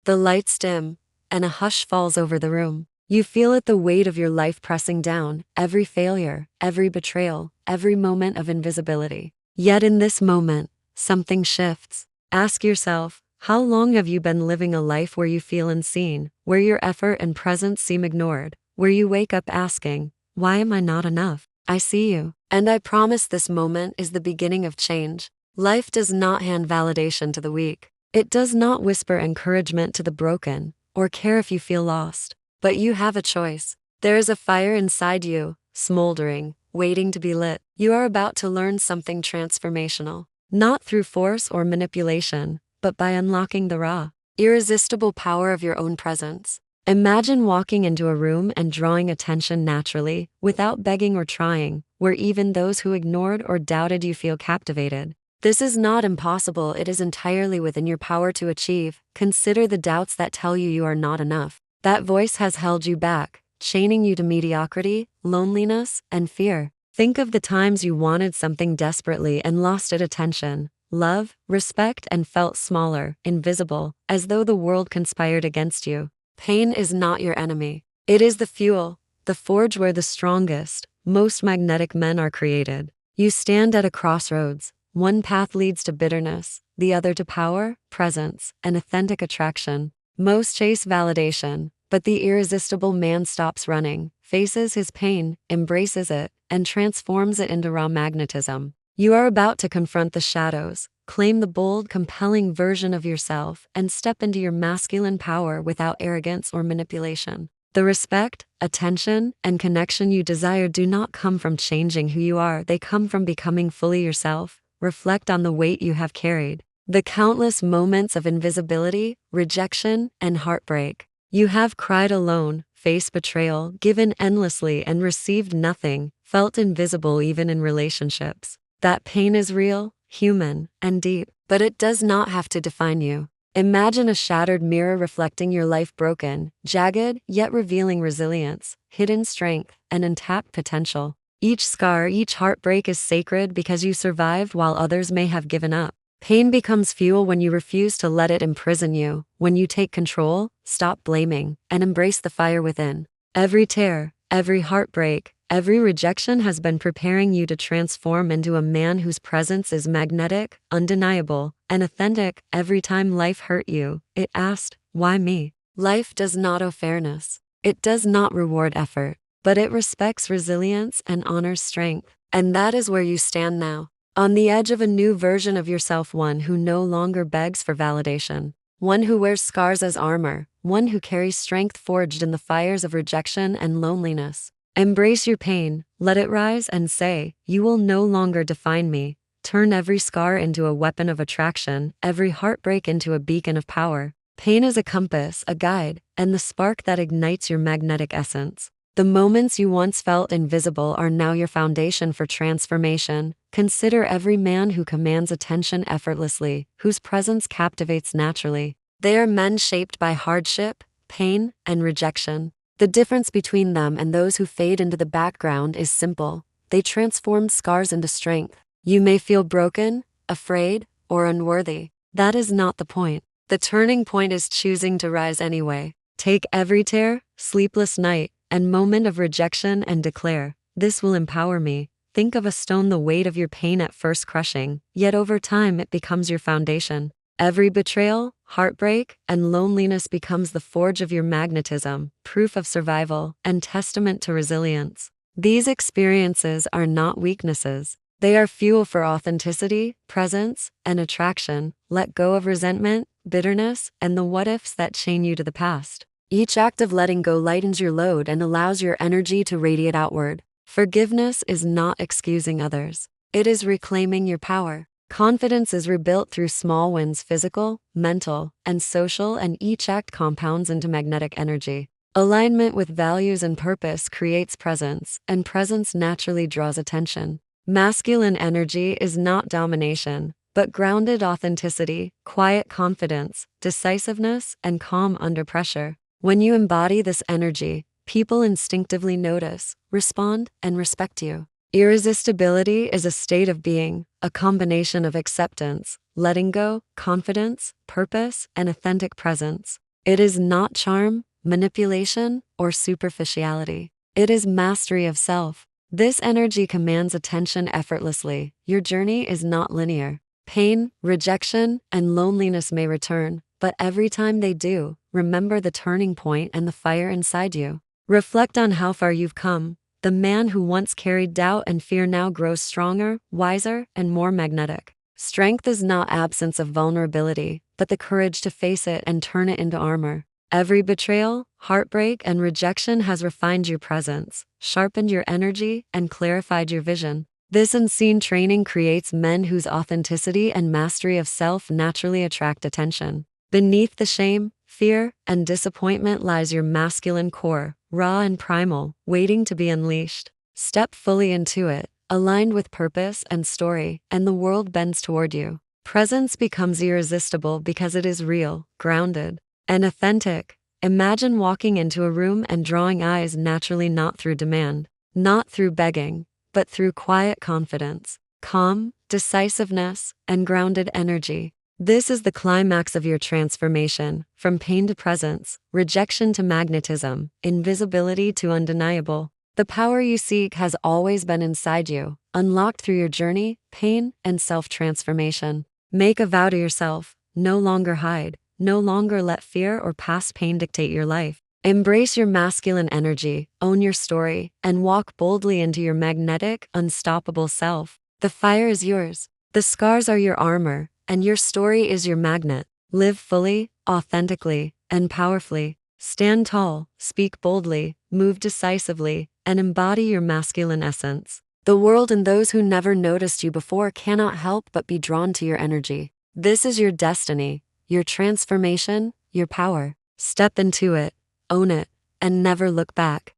The lights dim, and a hush falls over the room. You feel it, the weight of your life pressing down, every failure, every betrayal, every moment of invisibility. Yet in this moment, something shifts. Ask yourself, how long have you been living a life where you feel unseen, where your effort and presence seem ignored, where you wake up asking, why am I not enough? I see you, and I promise this moment is the beginning of change. Life does not hand validation to the weak. It does not whisper encouragement to the broken, or care if you feel lost. But you have a choice. There is a fire inside you, smoldering, waiting to be lit. You are about to learn something transformational, not through force or manipulation, but by unlocking the raw, irresistible power of your own presence. Imagine walking into a room and drawing attention naturally, without begging or trying, where even those who ignored or doubted you feel captivated. This is not impossible, it is entirely within your power to achieve. Consider the doubts that tell you you are not enough. That voice has held you back, chaining you to mediocrity, loneliness, and fear. Think of the times you wanted something desperately and lost it: attention, love, respect, and felt smaller, invisible, as though the world conspired against you. Pain is not your enemy. It is the fuel, the forge where the strongest, most magnetic men are created. You stand at a crossroads. One path leads to bitterness, the other to power, presence, and authentic attraction. Most chase validation, but the irresistible man stops running, faces his pain, embraces it, and transforms it into raw magnetism. You are about to confront the shadows, claim the bold, compelling version of yourself, and step into your masculine power without arrogance or manipulation. The respect, attention, and connection you desire do not come from changing who you are, they come from becoming fully yourself. Reflect on the weight you have carried, the countless moments of invisibility, rejection, and heartbreak. You have cried alone, faced betrayal, given endlessly and received nothing, felt invisible even in relationships. That pain is real, human, and deep, but it does not have to define you. Imagine a shattered mirror reflecting your life, broken, jagged, yet revealing resilience, hidden strength, and untapped potential. Each scar, each heartbreak is sacred because you survived while others may have given up. Pain becomes fuel when you refuse to let it imprison you, when you take control, stop blaming, and embrace the fire within. Every tear, every heartbreak, every rejection has been preparing you to transform into a man whose presence is magnetic, undeniable, and authentic. Every time life hurt you, it asked, why me? Life does not owe fairness. It does not reward effort, but it respects resilience and honors strength. And that is where you stand now, on the edge of a new version of yourself, one who no longer begs for validation, one who wears scars as armor, one who carries strength forged in the fires of rejection and loneliness. Embrace your pain, let it rise, and say, you will no longer define me. Turn every scar into a weapon of attraction, every heartbreak into a beacon of power. Pain is a compass, a guide, and the spark that ignites your magnetic essence. The moments you once felt invisible are now your foundation for transformation. Consider every man who commands attention effortlessly, whose presence captivates naturally. They are men shaped by hardship, pain, and rejection. The difference between them and those who fade into the background is simple. They transform scars into strength. You may feel broken, afraid, or unworthy. That is not the point. The turning point is choosing to rise anyway. Take every tear, sleepless night, and moment of rejection and declare, this will empower me. Think of a stone, the weight of your pain at first crushing, yet over time it becomes your foundation. Every betrayal, heartbreak, and loneliness becomes the forge of your magnetism, proof of survival, and testament to resilience. These experiences are not weaknesses. They are fuel for authenticity, presence, and attraction. Let go of resentment, bitterness, and the what-ifs that chain you to the past. Each act of letting go lightens your load and allows your energy to radiate outward. Forgiveness is not excusing others. It is reclaiming your power. Confidence is rebuilt through small wins, physical, mental, and social, and each act compounds into magnetic energy. Alignment with values and purpose creates presence, and presence naturally draws attention. Masculine energy is not domination, but grounded authenticity, quiet confidence, decisiveness, and calm under pressure. When you embody this energy, people instinctively notice, respond, and respect you. Irresistibility is a state of being, a combination of acceptance, letting go, confidence, purpose, and authentic presence. It is not charm, manipulation, or superficiality. It is mastery of self. This energy commands attention effortlessly. Your journey is not linear. Pain, rejection, and loneliness may return, but every time they do, remember the turning point and the fire inside you. Reflect on how far you've come. The man who once carried doubt and fear now grows stronger, wiser, and more magnetic. Strength is not absence of vulnerability, but the courage to face it and turn it into armor. Every betrayal, heartbreak, and rejection has refined your presence, sharpened your energy, and clarified your vision. This unseen training creates men whose authenticity and mastery of self naturally attract attention. Beneath the shame, fear, and disappointment lies your masculine core, raw and primal, waiting to be unleashed. Step fully into it, aligned with purpose and story, and the world bends toward you. Presence becomes irresistible because it is real, grounded, and authentic. Imagine walking into a room and drawing eyes naturally, not through demand, not through begging, but through quiet confidence, calm, decisiveness, and grounded energy. This is the climax of your transformation, from pain to presence, rejection to magnetism, invisibility to undeniable. The power you seek has always been inside you, unlocked through your journey, pain, and self-transformation. Make a vow to yourself: no longer hide, no longer let fear or past pain dictate your life. Embrace your masculine energy, own your story, and walk boldly into your magnetic, unstoppable self. The fire is yours, the scars are your armor, and your story is your magnet. Live fully, authentically, and powerfully. Stand tall, speak boldly, move decisively, and embody your masculine essence. The world and those who never noticed you before cannot help but be drawn to your energy. This is your destiny, your transformation, your power. Step into it, own it, and never look back.